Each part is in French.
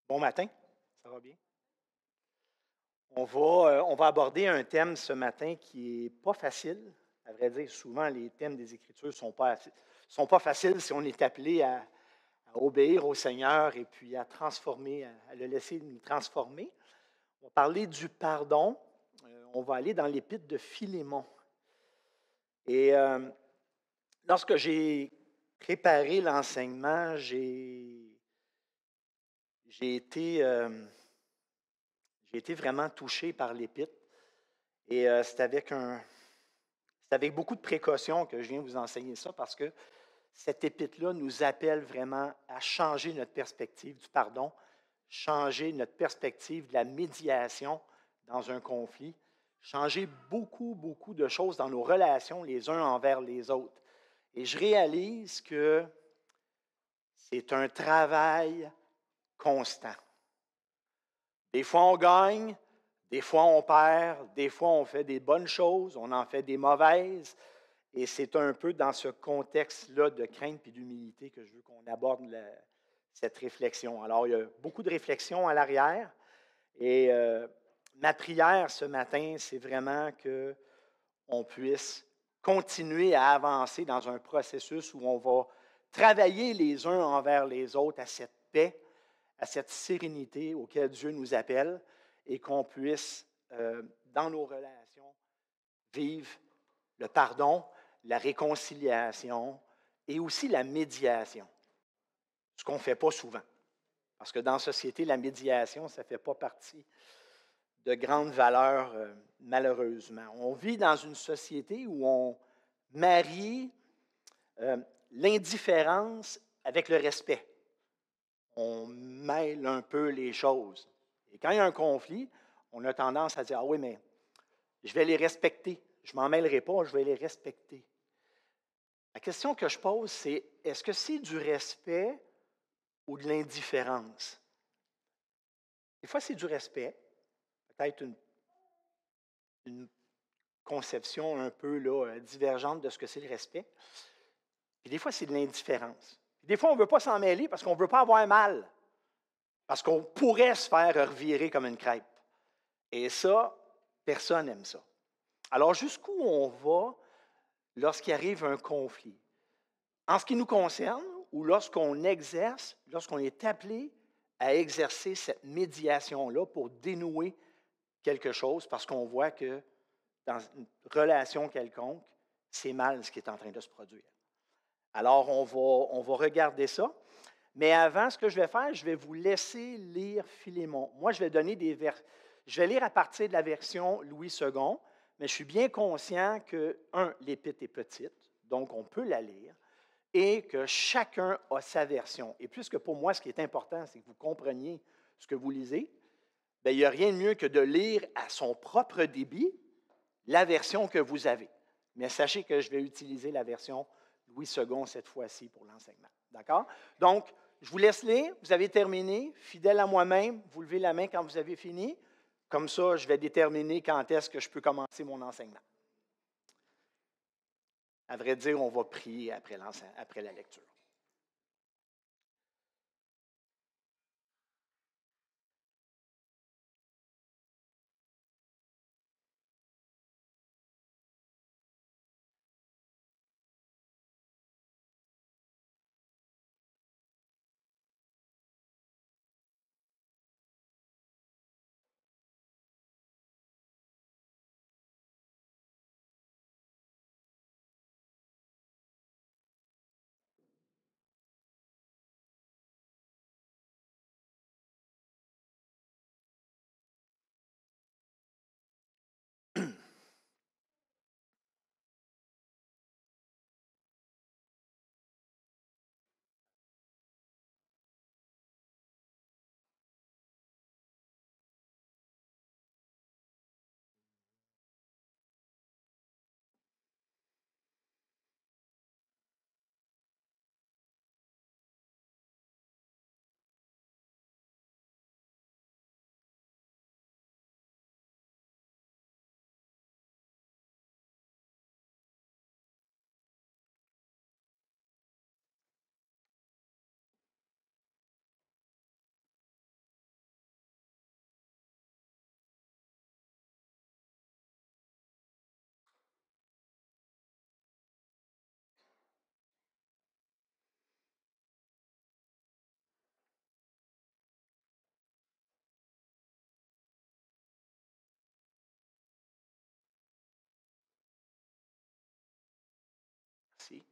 Bon matin, ça va bien? On va aborder un thème ce matin qui n'est pas facile. À vrai dire, souvent, les thèmes des Écritures ne sont pas faciles si on est appelé à obéir au Seigneur et puis à transformer, à le laisser nous transformer. On va parler du pardon. On va aller dans l'épître de Philémon. Et lorsque j'ai préparé l'enseignement, j'ai été, j'ai été vraiment touché par l'épître. Et c'est avec beaucoup de précaution que je viens vous enseigner ça parce que cette épître-là nous appelle vraiment à changer notre perspective du pardon, changer notre perspective de la médiation dans un conflit, changer beaucoup, beaucoup de choses dans nos relations les uns envers les autres. Et je réalise que c'est un travail constant. Des fois, on gagne, des fois, on perd, des fois, on fait des bonnes choses, on en fait des mauvaises. Et c'est un peu dans ce contexte-là de crainte et d'humilité que je veux qu'on aborde cette réflexion. Alors, il y a beaucoup de réflexions à l'arrière. Et ma prière ce matin, c'est vraiment qu'on puisse continuer à avancer dans un processus où on va travailler les uns envers les autres à cette paix, à cette sérénité auquel Dieu nous appelle et qu'on puisse, dans nos relations, vivre le pardon, la réconciliation et aussi la médiation, ce qu'on ne fait pas souvent. Parce que dans la société, la médiation, ça ne fait pas partie de grandes valeurs, malheureusement. On vit dans une société où on marie l'indifférence avec le respect. On mêle un peu les choses. Et quand il y a un conflit, on a tendance à dire, ah oui, mais je vais les respecter. Je ne m'en mêlerai pas, je vais les respecter. La question que je pose, c'est est-ce que c'est du respect ou de l'indifférence? Des fois, c'est du respect, peut-être une conception un peu là, divergente de ce que c'est le respect. Puis des fois, c'est de l'indifférence. Puis des fois, on ne veut pas s'en mêler parce qu'on ne veut pas avoir mal, parce qu'on pourrait se faire revirer comme une crêpe. Et ça, personne n'aime ça. Alors, jusqu'où on va lorsqu'il arrive un conflit? En ce qui nous concerne, ou lorsqu'on exerce, lorsqu'on est appelé à exercer cette médiation-là pour dénouer quelque chose, parce qu'on voit que dans une relation quelconque, c'est mal ce qui est en train de se produire. Alors, on va regarder ça. Mais avant, ce que je vais faire, je vais vous laisser lire Philémon. Moi, je vais donner je vais lire à partir de la version Louis II, mais je suis bien conscient que, l'épître est petite, donc on peut la lire, et que chacun a sa version. Et puisque pour moi, ce qui est important, c'est que vous compreniez ce que vous lisez, bien, il n'y a rien de mieux que de lire à son propre débit la version que vous avez. Mais sachez que je vais utiliser la version Louis II cette fois-ci pour l'enseignement. D'accord? Donc, je vous laisse lire. Vous avez terminé. Fidèle à moi-même, vous levez la main quand vous avez fini. Comme ça, je vais déterminer quand est-ce que je peux commencer mon enseignement. À vrai dire, on va prier après la lecture. Merci.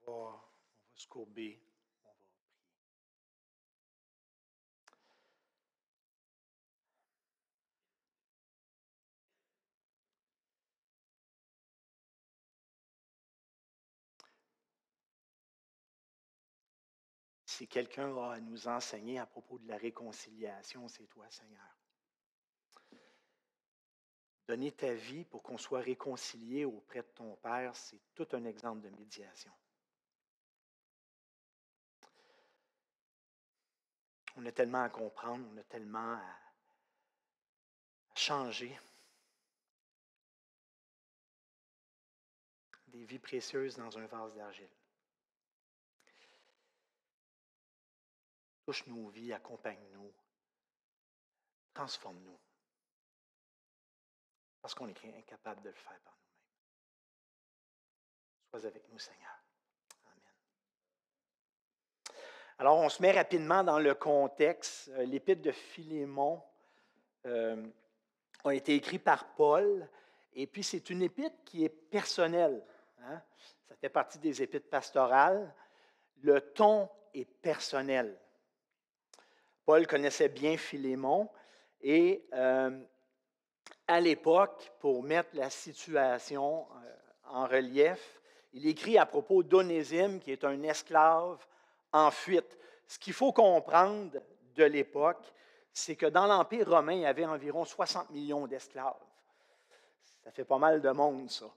On va se courber. On va prier. Si quelqu'un a à nous enseigner à propos de la réconciliation, c'est toi, Seigneur. Donner ta vie pour qu'on soit réconcilié auprès de ton Père, c'est tout un exemple de médiation. On a tellement à comprendre, on a tellement à changer. Des vies précieuses dans un vase d'argile. Touche nos vies, accompagne-nous, transforme-nous. Parce qu'on est incapable de le faire par nous-mêmes. Sois avec nous, Seigneur. Amen. Alors, on se met rapidement dans le contexte. L'épître de Philémon a été écrit par Paul, et puis c'est une épître qui est personnelle. Hein? Ça fait partie des épîtres pastorales. Le ton est personnel. Paul connaissait bien Philémon, et à l'époque, pour mettre la situation en relief, il écrit à propos d'Onésime, qui est un esclave en fuite. Ce qu'il faut comprendre de l'époque, c'est que dans l'Empire romain, il y avait environ 60 millions d'esclaves. Ça fait pas mal de monde, ça.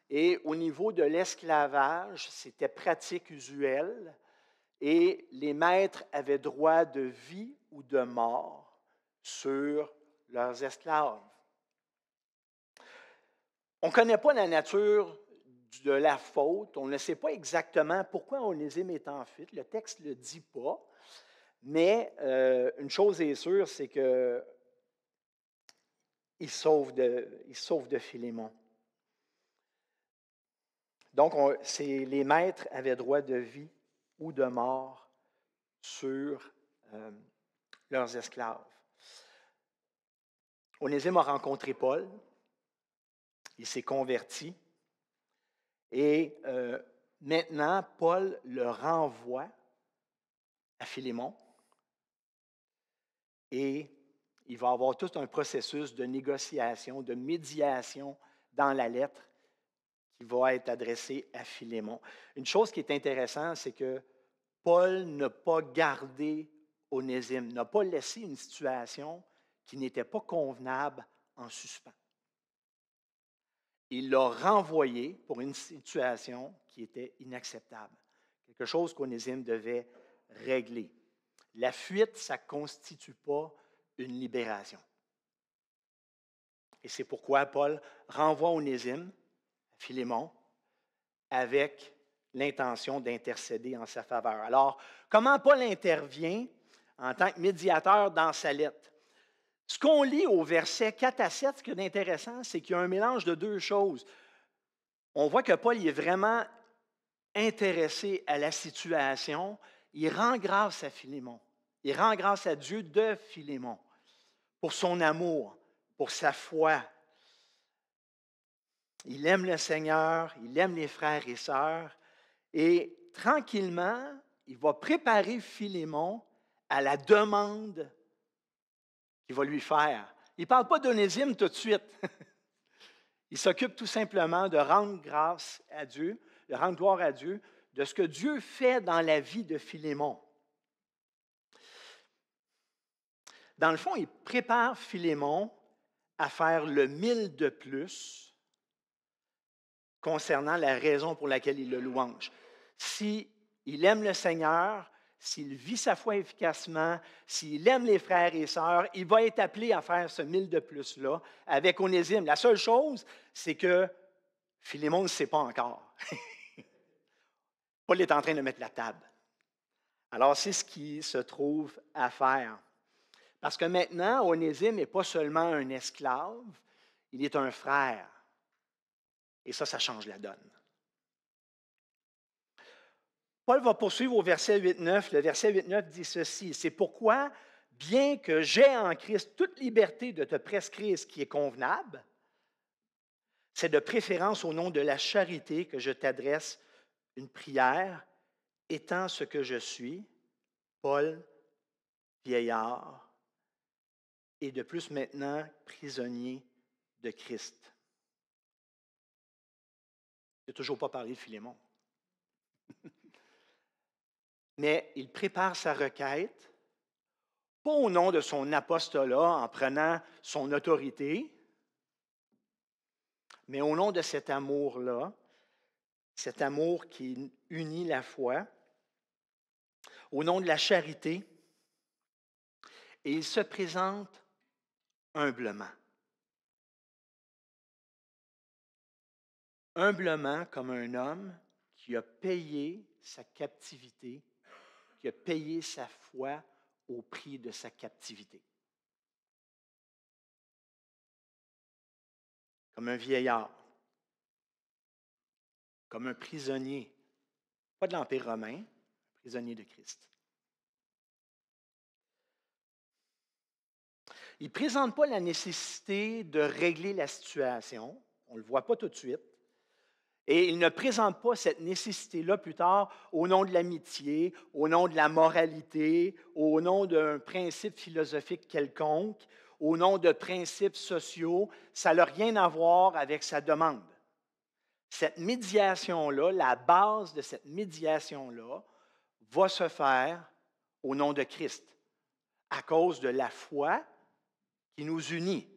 Et au niveau de l'esclavage, c'était pratique usuelle, et les maîtres avaient droit de vie ou de mort sur leurs esclaves. On ne connaît pas la nature de la faute, on ne sait pas exactement pourquoi Onésime est en fuite, le texte ne le dit pas, mais une chose est sûre, c'est qu'il sauve de Philémon. Donc, les maîtres avaient droit de vie ou de mort sur leurs esclaves. Onésime a rencontré Paul, il s'est converti, et maintenant, Paul le renvoie à Philémon, et il va y avoir tout un processus de négociation, de médiation dans la lettre qui va être adressée à Philémon. Une chose qui est intéressante, c'est que Paul n'a pas gardé Onésime, n'a pas laissé une situation qui n'était pas convenable en suspens. Il l'a renvoyé pour une situation qui était inacceptable, quelque chose qu'Onésime devait régler. La fuite, ça ne constitue pas une libération. Et c'est pourquoi Paul renvoie Onésime, Philémon, avec l'intention d'intercéder en sa faveur. Alors, comment Paul intervient en tant que médiateur dans sa lettre? Ce qu'on lit au verset 4 à 7, ce qui est intéressant, c'est qu'il y a un mélange de deux choses. On voit que Paul est vraiment intéressé à la situation, il rend grâce à Philémon. Il rend grâce à Dieu de Philémon pour son amour, pour sa foi. Il aime le Seigneur, il aime les frères et sœurs, et tranquillement, il va préparer Philémon à la demande qu'il va lui faire. Il ne parle pas d'Onésime tout de suite. Il s'occupe tout simplement de rendre grâce à Dieu, de rendre gloire à Dieu, de ce que Dieu fait dans la vie de Philémon. Dans le fond, il prépare Philémon à faire le 1000 de plus concernant la raison pour laquelle il le louange. S'il aime le Seigneur, s'il vit sa foi efficacement, s'il aime les frères et sœurs, il va être appelé à faire ce 1000 de plus-là avec Onésime. La seule chose, c'est que Philémon ne sait pas encore. Paul est en train de mettre la table. Alors, c'est ce qui se trouve à faire. Parce que maintenant, Onésime n'est pas seulement un esclave, il est un frère. Et ça change la donne. Paul va poursuivre au verset 8-9. Le verset 8-9 dit ceci: « C'est pourquoi, bien que j'aie en Christ toute liberté de te prescrire ce qui est convenable, c'est de préférence au nom de la charité que je t'adresse une prière, étant ce que je suis, Paul, vieillard, et de plus maintenant prisonnier de Christ. » Il n'a toujours pas parlé de Philémon. Mais il prépare sa requête, pas au nom de son apostolat en prenant son autorité, mais au nom de cet amour-là, cet amour qui unit la foi, au nom de la charité, et il se présente humblement. Humblement comme un homme qui a payé sa captivité, qui a payé sa foi au prix de sa captivité. Comme un vieillard, comme un prisonnier, pas de l'Empire romain, un prisonnier de Christ. Il ne présente pas la nécessité de régler la situation, on ne le voit pas tout de suite, et il ne présente pas cette nécessité-là plus tard au nom de l'amitié, au nom de la moralité, au nom d'un principe philosophique quelconque, au nom de principes sociaux. Ça n'a rien à voir avec sa demande. Cette médiation-là, la base de cette médiation-là, va se faire au nom de Christ, à cause de la foi qui nous unit.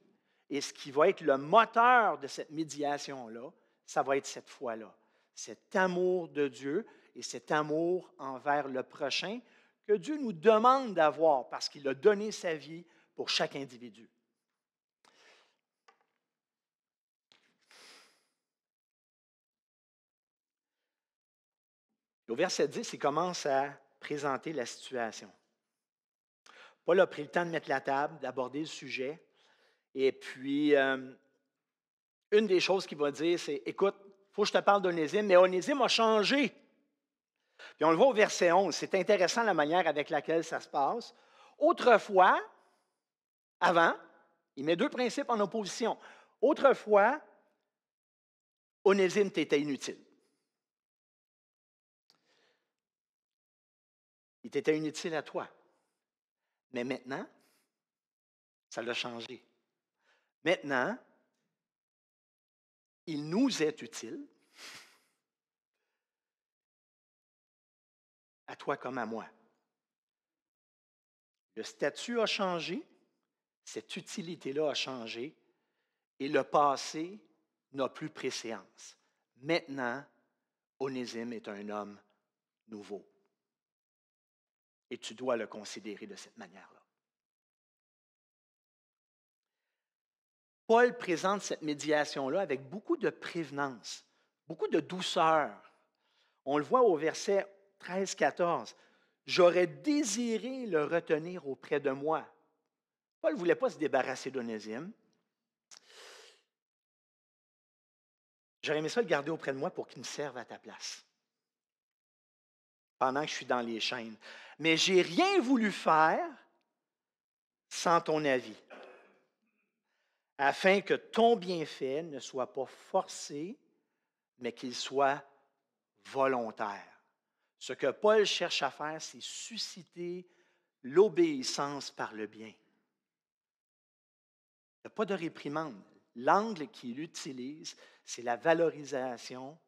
Et ce qui va être le moteur de cette médiation-là, ça va être cette foi-là, cet amour de Dieu et cet amour envers le prochain que Dieu nous demande d'avoir parce qu'il a donné sa vie pour chaque individu. Au verset 10, il commence à présenter la situation. Paul a pris le temps de mettre la table, d'aborder le sujet. Et puis, une des choses qu'il va dire, c'est, écoute, il faut que je te parle d'Onésime, mais Onésime a changé. Puis on le voit au verset 11, c'est intéressant la manière avec laquelle ça se passe. Autrefois, avant, il met deux principes en opposition. Autrefois, Onésime t'était inutile. Il t'était inutile à toi. Mais maintenant, ça l'a changé. Maintenant, il nous est utile, à toi comme à moi. Le statut a changé, cette utilité-là a changé, et le passé n'a plus préséance. Maintenant, Onésime est un homme nouveau. Et tu dois le considérer de cette manière-là. Paul présente cette médiation-là avec beaucoup de prévenance, beaucoup de douceur. On le voit au verset 13-14. « J'aurais désiré le retenir auprès de moi. » Paul ne voulait pas se débarrasser d'Onésime. « J'aurais aimé ça le garder auprès de moi pour qu'il me serve à ta place. » pendant que je suis dans les chaînes. Mais j'ai rien voulu faire sans ton avis, afin que ton bienfait ne soit pas forcé, mais qu'il soit volontaire. Ce que Paul cherche à faire, c'est susciter l'obéissance par le bien. Il n'y a pas de réprimande. L'angle qu'il utilise, c'est la valorisation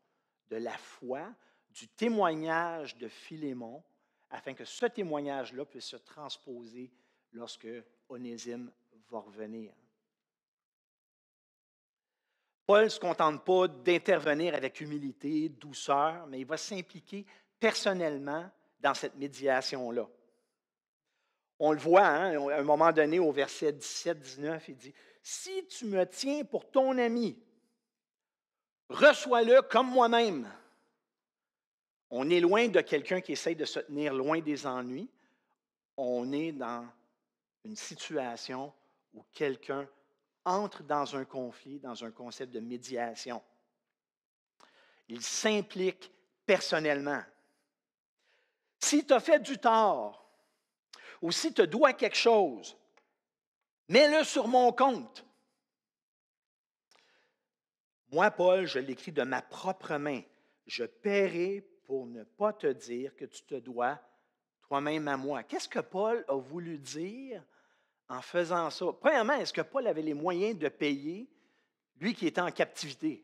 de la foi, du témoignage de Philémon, afin que ce témoignage-là puisse se transposer lorsque Onésime va revenir. Paul ne se contente pas d'intervenir avec humilité, douceur, mais il va s'impliquer personnellement dans cette médiation-là. On le voit, hein, à un moment donné, au verset 17-19, il dit « Si tu me tiens pour ton ami, reçois-le comme moi-même. » On est loin de quelqu'un qui essaye de se tenir loin des ennuis. On est dans une situation où quelqu'un entre dans un conflit, dans un concept de médiation. Il s'implique personnellement. Si tu as fait du tort ou si tu dois quelque chose, mets-le sur mon compte. Moi, Paul, je l'écris de ma propre main. Je paierai pour ne pas te dire que tu te dois toi-même à moi. Qu'est-ce que Paul a voulu dire en faisant ça? Premièrement, est-ce que Paul avait les moyens de payer, lui qui était en captivité?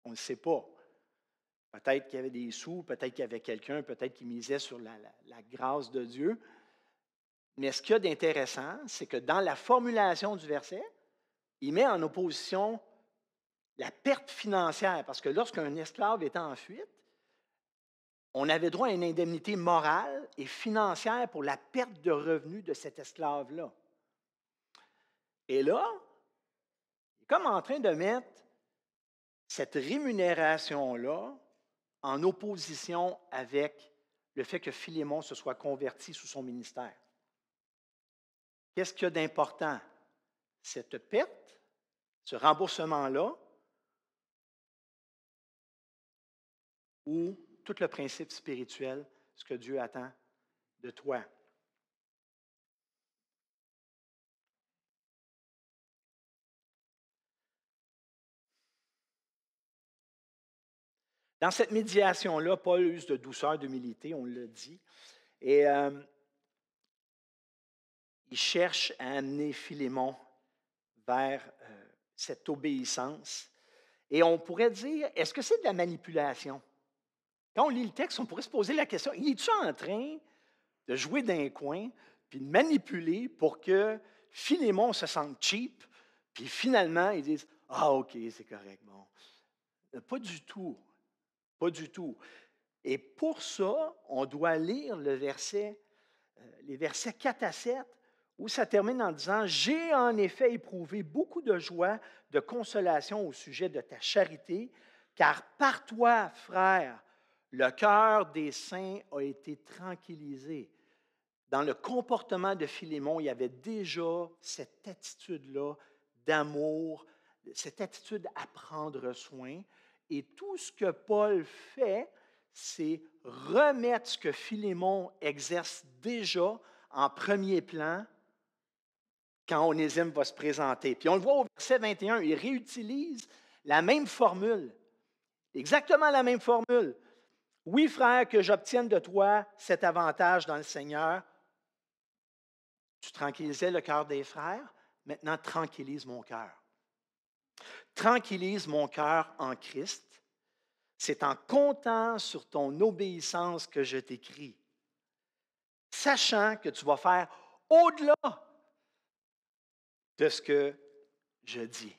On ne sait pas. Peut-être qu'il y avait des sous, peut-être qu'il y avait quelqu'un, peut-être qu'il misait sur la grâce de Dieu. Mais ce qu'il y a d'intéressant, c'est que dans la formulation du verset, il met en opposition la perte financière, parce que lorsqu'un esclave était en fuite, on avait droit à une indemnité morale et financière pour la perte de revenus de cet esclave-là. Et là, il est comme en train de mettre cette rémunération-là en opposition avec le fait que Philémon se soit converti sous son ministère. Qu'est-ce qu'il y a d'important? Cette perte, ce remboursement-là, ou tout le principe spirituel, ce que Dieu attend de toi. Dans cette médiation-là, Paul use de douceur, d'humilité, on l'a dit, et il cherche à amener Philémon vers cette obéissance. Et on pourrait dire, est-ce que c'est de la manipulation? Quand on lit le texte, on pourrait se poser la question, es-tu en train de jouer d'un coin puis de manipuler pour que Philémon se sente cheap, puis finalement, ils disent, ah, OK, c'est correct, bon. Pas du tout. Pas du tout. Et pour ça, on doit lire les versets 4 à 7, où ça termine en disant, « J'ai en effet éprouvé beaucoup de joie, de consolation au sujet de ta charité, car par toi, frère, le cœur des saints a été tranquillisé. » Dans le comportement de Philémon, il y avait déjà cette attitude-là d'amour, cette attitude à prendre soin. Et tout ce que Paul fait, c'est remettre ce que Philémon exerce déjà en premier plan quand Onésime va se présenter. Puis on le voit au verset 21, il réutilise la même formule, exactement la même formule. « Oui, frère, que j'obtienne de toi cet avantage dans le Seigneur. » Tu tranquillisais le cœur des frères, maintenant tranquillise mon cœur. Tranquillise mon cœur en Christ. C'est en comptant sur ton obéissance que je t'écris, sachant que tu vas faire au-delà de ce que je dis.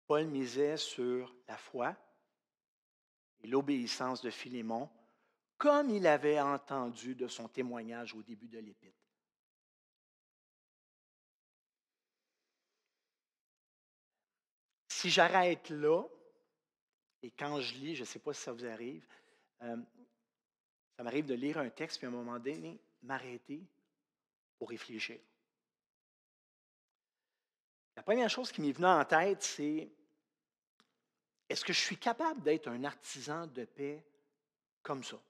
Paul misait sur la foi et l'obéissance de Philémon, comme il avait entendu de son témoignage au début de l'Épître. Si j'arrête là, et quand je lis, je ne sais pas si ça vous arrive, ça m'arrive de lire un texte, puis à un moment donné, m'arrêter pour réfléchir. La première chose qui m'est venue en tête, c'est Est-ce que je suis capable d'être un artisan de paix comme ça?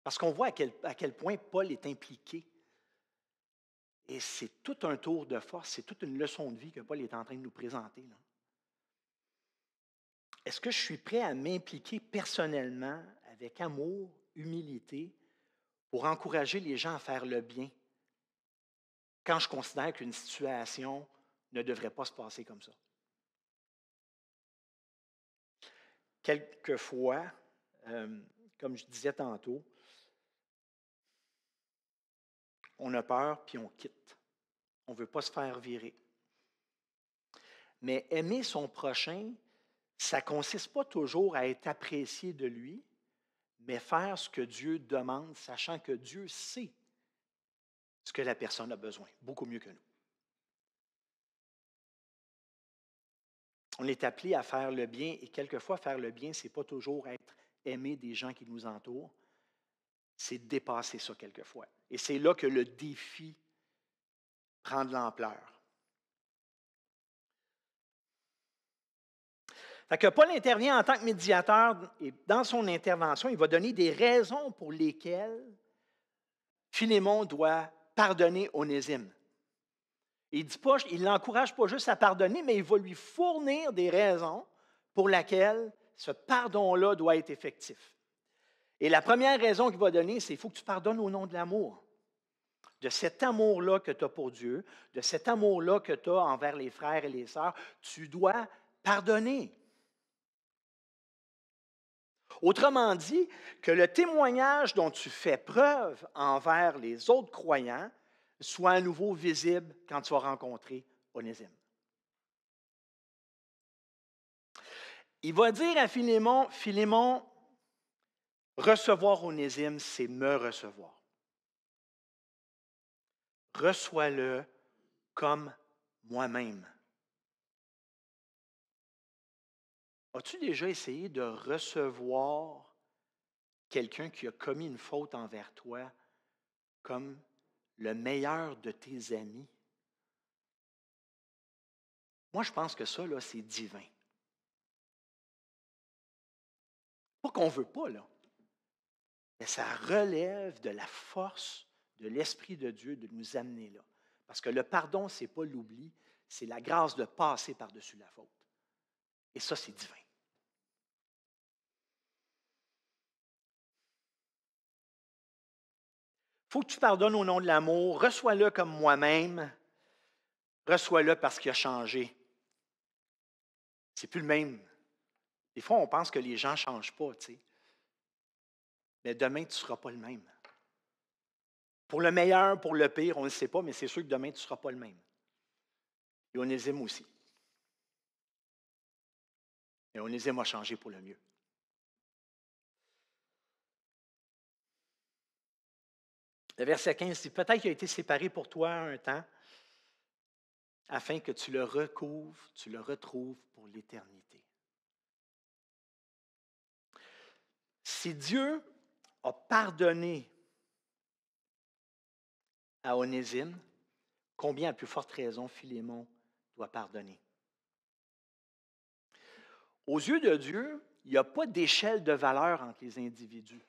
Parce qu'on voit à quel point Paul est impliqué. Et c'est tout un tour de force, c'est toute une leçon de vie que Paul est en train de nous présenter, là. Est-ce que je suis prêt à m'impliquer personnellement, avec amour, humilité, pour encourager les gens à faire le bien quand je considère qu'une situation ne devrait pas se passer comme ça? Quelquefois, comme je disais tantôt, on a peur puis on quitte. On ne veut pas se faire virer. Mais aimer son prochain, ça ne consiste pas toujours à être apprécié de lui, mais faire ce que Dieu demande, sachant que Dieu sait ce que la personne a besoin, beaucoup mieux que nous. On est appelé à faire le bien et quelquefois faire le bien, ce n'est pas toujours être aimé des gens qui nous entourent, c'est dépasser ça quelquefois. Et c'est là que le défi prend de l'ampleur. Fait que Paul intervient en tant que médiateur et dans son intervention, il va donner des raisons pour lesquelles Philémon doit pardonner Onésime. Il ne l'encourage pas juste à pardonner, mais il va lui fournir des raisons pour lesquelles ce pardon-là doit être effectif. Et la première raison qu'il va donner, c'est qu'il faut que tu pardonnes au nom de l'amour. De cet amour-là que tu as pour Dieu, de cet amour-là que tu as envers les frères et les sœurs, tu dois pardonner. Autrement dit, que le témoignage dont tu fais preuve envers les autres croyants soit à nouveau visible quand tu vas rencontrer Onésime. Il va dire à Philémon, Philémon, recevoir Onésime, c'est me recevoir. Reçois-le comme moi-même. As-tu déjà essayé de recevoir quelqu'un qui a commis une faute envers toi comme le meilleur de tes amis? Moi, je pense que ça, là, c'est divin. Pas qu'on ne veut pas, là. Mais ça relève de la force de l'Esprit de Dieu de nous amener là. Parce que le pardon, ce n'est pas l'oubli, c'est la grâce de passer par-dessus la faute. Et ça, c'est divin. Il faut que tu pardonnes au nom de l'amour. Reçois-le comme moi-même. Reçois-le parce qu'il a changé. C'est plus le même. Des fois, on pense que les gens ne changent pas, tu sais. Mais demain, tu ne seras pas le même. Pour le meilleur, pour le pire, on ne le sait pas, mais c'est sûr que demain, tu ne seras pas le même. Et Onésime aussi. Et Onésime a changé pour le mieux. Le verset 15 dit, peut-être qu'il a été séparé pour toi un temps, afin que tu le recouvres, tu le retrouves pour l'éternité. Si Dieu a pardonné à Onésime, combien à plus forte raison Philémon doit pardonner? Aux yeux de Dieu, il n'y a pas d'échelle de valeur entre les individus.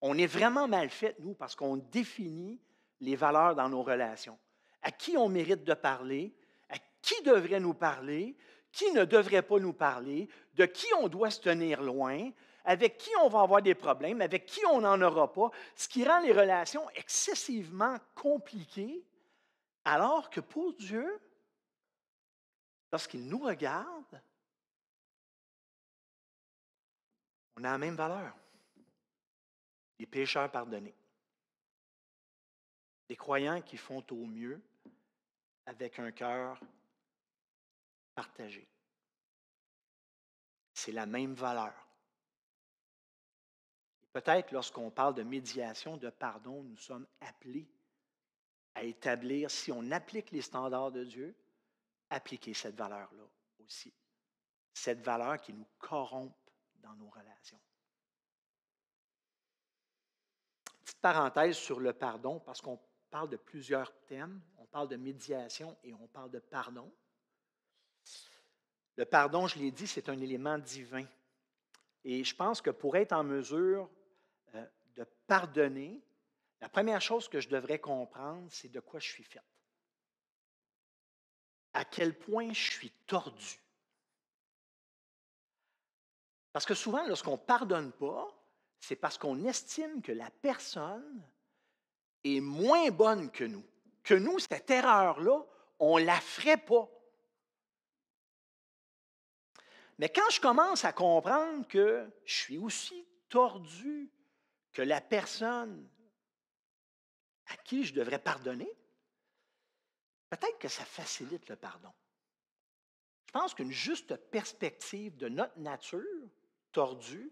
On est vraiment mal fait, nous, parce qu'on définit les valeurs dans nos relations. À qui on mérite de parler, à qui devrait nous parler, qui ne devrait pas nous parler, de qui on doit se tenir loin, avec qui on va avoir des problèmes, avec qui on n'en aura pas, ce qui rend les relations excessivement compliquées, alors que pour Dieu, lorsqu'il nous regarde, on a la même valeur. Des pécheurs pardonnés. Des croyants qui font au mieux avec un cœur partagé. C'est la même valeur. Peut-être lorsqu'on parle de médiation, de pardon, nous sommes appelés à établir, si on applique les standards de Dieu, appliquer cette valeur-là aussi. Cette valeur qui nous corrompt dans nos relations. Petite parenthèse sur le pardon, parce qu'on parle de plusieurs thèmes. On parle de médiation et on parle de pardon. Le pardon, je l'ai dit, c'est un élément divin. Et je pense que pour être en mesure de pardonner, la première chose que je devrais comprendre, c'est de quoi je suis fait. À quel point je suis tordu. Parce que souvent, lorsqu'on ne pardonne pas, c'est parce qu'on estime que la personne est moins bonne que nous. Que nous, cette erreur-là, on ne la ferait pas. Mais quand je commence à comprendre que je suis aussi tordu que la personne à qui je devrais pardonner, peut-être que ça facilite le pardon. Je pense qu'une juste perspective de notre nature tordue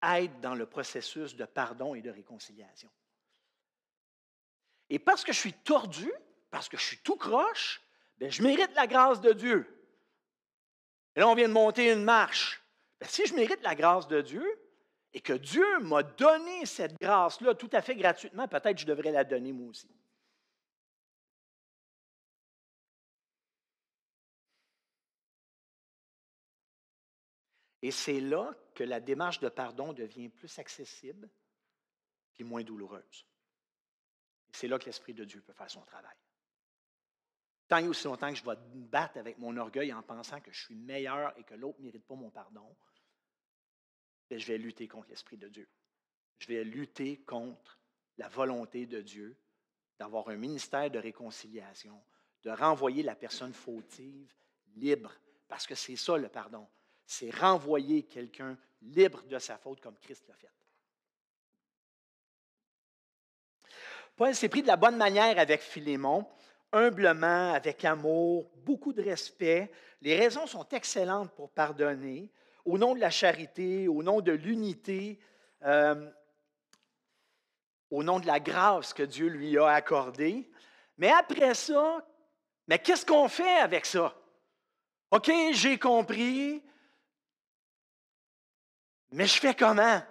aide dans le processus de pardon et de réconciliation. Et parce que je suis tordu, parce que je suis tout croche, bien, je mérite la grâce de Dieu. Et là, on vient de monter une marche. Bien, si je mérite la grâce de Dieu et que Dieu m'a donné cette grâce-là tout à fait gratuitement, peut-être que je devrais la donner moi aussi. Et c'est là que la démarche de pardon devient plus accessible et moins douloureuse. Et c'est là que l'Esprit de Dieu peut faire son travail. Tant et aussi longtemps que je vais me battre avec mon orgueil en pensant que je suis meilleur et que l'autre ne mérite pas mon pardon, je vais lutter contre l'Esprit de Dieu. Je vais lutter contre la volonté de Dieu d'avoir un ministère de réconciliation, de renvoyer la personne fautive libre, parce que c'est ça le pardon. C'est renvoyer quelqu'un libre de sa faute comme Christ l'a fait. Paul s'est pris de la bonne manière avec Philémon, humblement, avec amour, beaucoup de respect. Les raisons sont excellentes pour pardonner, au nom de la charité, au nom de l'unité, au nom de la grâce que Dieu lui a accordée. Mais après ça, mais qu'est-ce qu'on fait avec ça? OK, j'ai compris, mais je fais comment?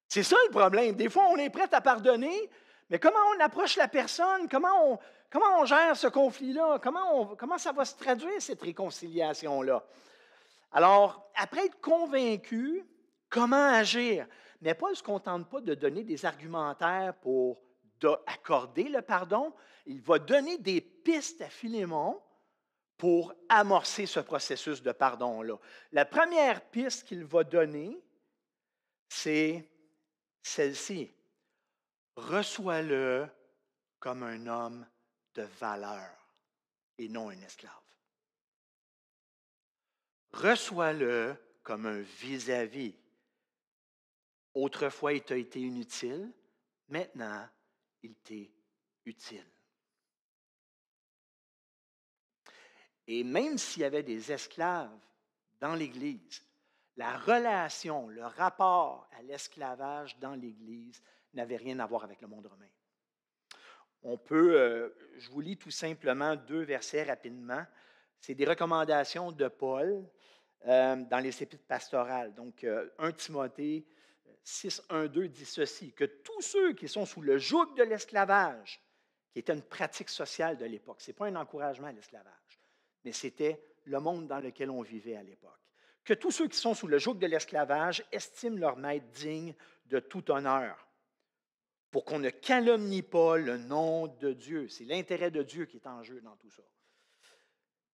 C'est ça le problème. Des fois, on est prêt à pardonner, mais comment on approche la personne? Comment on gère ce conflit-là? Comment ça va se traduire, cette réconciliation-là? Alors, après être convaincu, comment agir? Mais Paul ne se contente pas de donner des argumentaires pour accorder le pardon. Il va donner des pistes à Philémon pour amorcer ce processus de pardon-là. La première piste qu'il va donner, c'est celle-ci. Reçois-le comme un homme de valeur et non un esclave. Reçois-le comme un vis-à-vis. Autrefois, il t'a été inutile, maintenant, il t'est utile. Et même s'il y avait des esclaves dans l'Église, la relation, le rapport à l'esclavage dans l'Église n'avait rien à voir avec le monde romain. On peut, je vous lis tout simplement 2 versets rapidement. C'est des recommandations de Paul dans les épîtres pastorales. Donc, 1 Timothée 6, 1, 2 dit ceci, que tous ceux qui sont sous le joug de l'esclavage, qui était une pratique sociale de l'époque, ce n'est pas un encouragement à l'esclavage, mais c'était le monde dans lequel on vivait à l'époque, que tous ceux qui sont sous le joug de l'esclavage estiment leur maître digne de tout honneur, pour qu'on ne calomnie pas le nom de Dieu. C'est l'intérêt de Dieu qui est en jeu dans tout ça.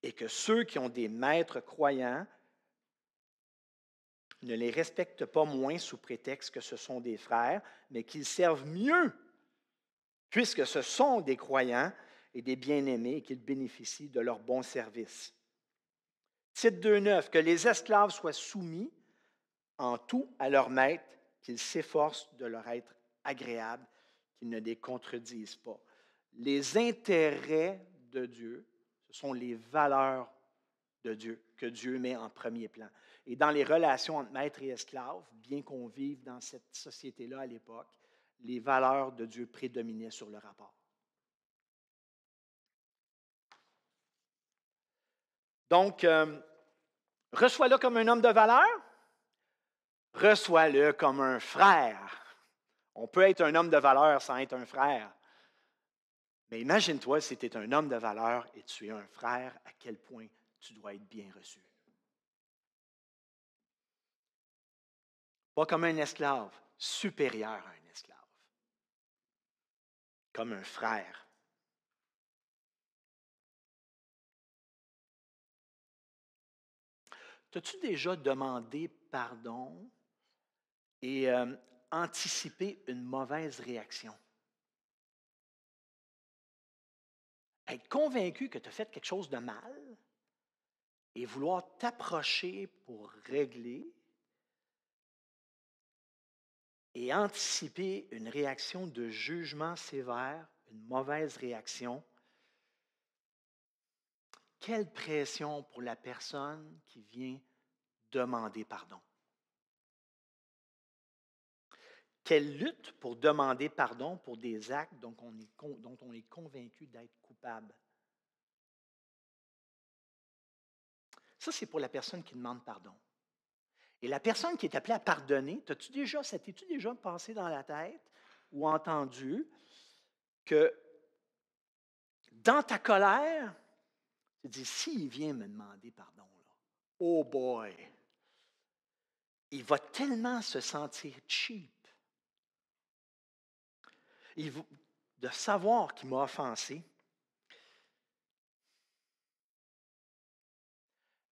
Et que ceux qui ont des maîtres croyants ne les respectent pas moins sous prétexte que ce sont des frères, mais qu'ils servent mieux, puisque ce sont des croyants et des bien-aimés et qu'ils bénéficient de leur bon service. Titre 2.9, que les esclaves soient soumis en tout à leur maître, qu'ils s'efforcent de leur être agréables, qu'ils ne les contredisent pas. Les intérêts de Dieu, ce sont les valeurs de Dieu, que Dieu met en premier plan. Et dans les relations entre maître et esclave, bien qu'on vive dans cette société-là à l'époque, les valeurs de Dieu prédominaient sur le rapport. Donc, reçois-le comme un homme de valeur, reçois-le comme un frère. On peut être un homme de valeur sans être un frère. Mais imagine-toi si tu es un homme de valeur et tu es un frère, à quel point tu dois être bien reçu. Pas comme un esclave, supérieur à un esclave. Comme un frère. T'as-tu déjà demandé pardon et anticipé une mauvaise réaction? Être convaincu que tu as fait quelque chose de mal et vouloir t'approcher pour régler et anticiper une réaction de jugement sévère, une mauvaise réaction. Quelle pression pour la personne qui vient demander pardon. Quelle lutte pour demander pardon pour des actes dont on est convaincu d'être coupable. Ça, c'est pour la personne qui demande pardon. Et la personne qui est appelée à pardonner, ça t'es-tu déjà passé dans la tête ou entendu que dans ta colère, tu dis, s'il vient me demander pardon, là, oh boy, il va tellement se sentir cheap. De savoir qu'il m'a offensé.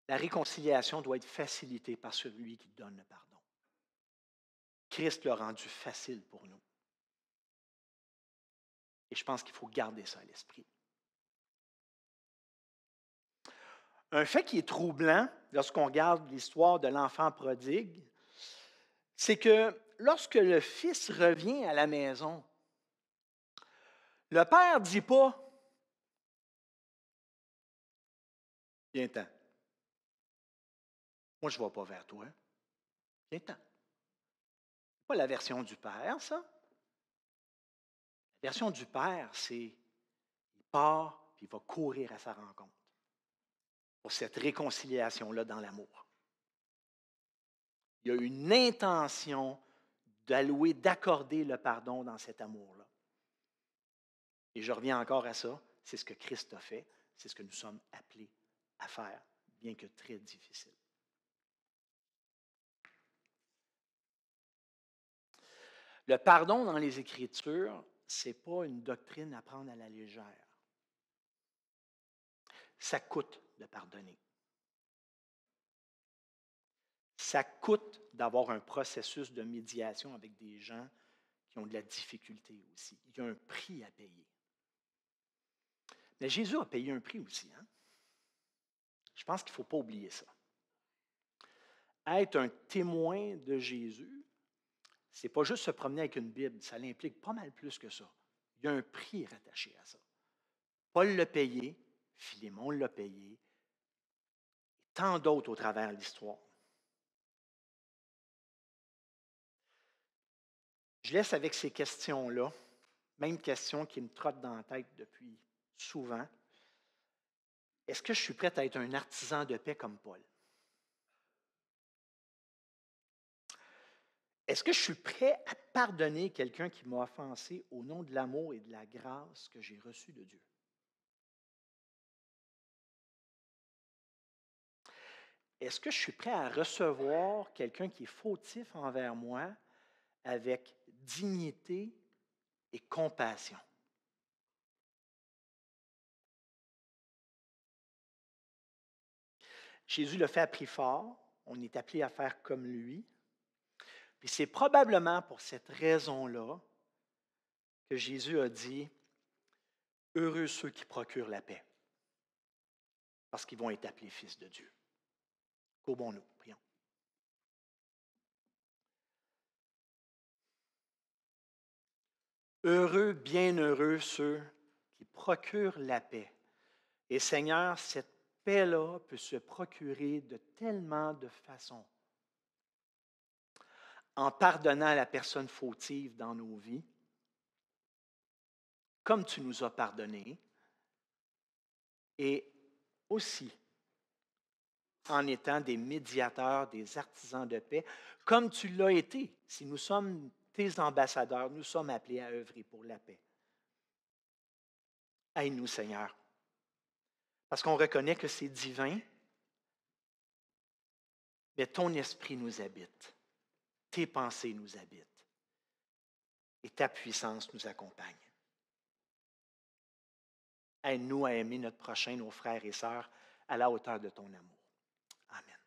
La réconciliation doit être facilitée par celui qui donne le pardon. Christ l'a rendu facile pour nous. Et je pense qu'il faut garder ça à l'esprit. Un fait qui est troublant lorsqu'on regarde l'histoire de l'enfant prodigue, c'est que lorsque le fils revient à la maison, le père ne dit pas « Viens-t'en, moi je ne vais pas vers toi, viens-t'en ». Ce pas la version du père, ça. La version du père, c'est il part puis il va courir à sa rencontre pour cette réconciliation-là dans l'amour. Il y a une intention d'accorder le pardon dans cet amour-là. Et je reviens encore à ça, c'est ce que Christ a fait, c'est ce que nous sommes appelés à faire, bien que très difficile. Le pardon dans les Écritures, ce n'est pas une doctrine à prendre à la légère. Ça coûte de pardonner. Ça coûte d'avoir un processus de médiation avec des gens qui ont de la difficulté aussi. Il y a un prix à payer. Mais Jésus a payé un prix aussi. Hein? Je pense qu'il ne faut pas oublier ça. Être un témoin de Jésus, ce n'est pas juste se promener avec une Bible, ça l'implique pas mal plus que ça. Il y a un prix rattaché à ça. Paul l'a payé, Philémon l'a payé, et tant d'autres au travers de l'histoire. Je laisse avec ces questions-là, même question qui me trotte dans la tête depuis souvent. Est-ce que je suis prêt à être un artisan de paix comme Paul? Est-ce que je suis prêt à pardonner quelqu'un qui m'a offensé au nom de l'amour et de la grâce que j'ai reçu de Dieu? Est-ce que je suis prêt à recevoir quelqu'un qui est fautif envers moi avec dignité et compassion? Jésus le fait à prix fort. On est appelé à faire comme lui. Puis c'est probablement pour cette raison-là que Jésus a dit « Heureux ceux qui procurent la paix, parce qu'ils vont être appelés fils de Dieu. » Courbons-nous, prions. Heureux, bienheureux ceux qui procurent la paix. Et Seigneur, cette paix-là peut se procurer de tellement de façons. En pardonnant la personne fautive dans nos vies, comme tu nous as pardonné, et aussi en étant des médiateurs, des artisans de paix, comme tu l'as été. Si nous sommes tes ambassadeurs, nous sommes appelés à œuvrer pour la paix. Aide-nous, Seigneur, parce qu'on reconnaît que c'est divin, mais ton esprit nous habite, tes pensées nous habitent et ta puissance nous accompagne. Aide-nous à aimer notre prochain, nos frères et sœurs, à la hauteur de ton amour. Amen.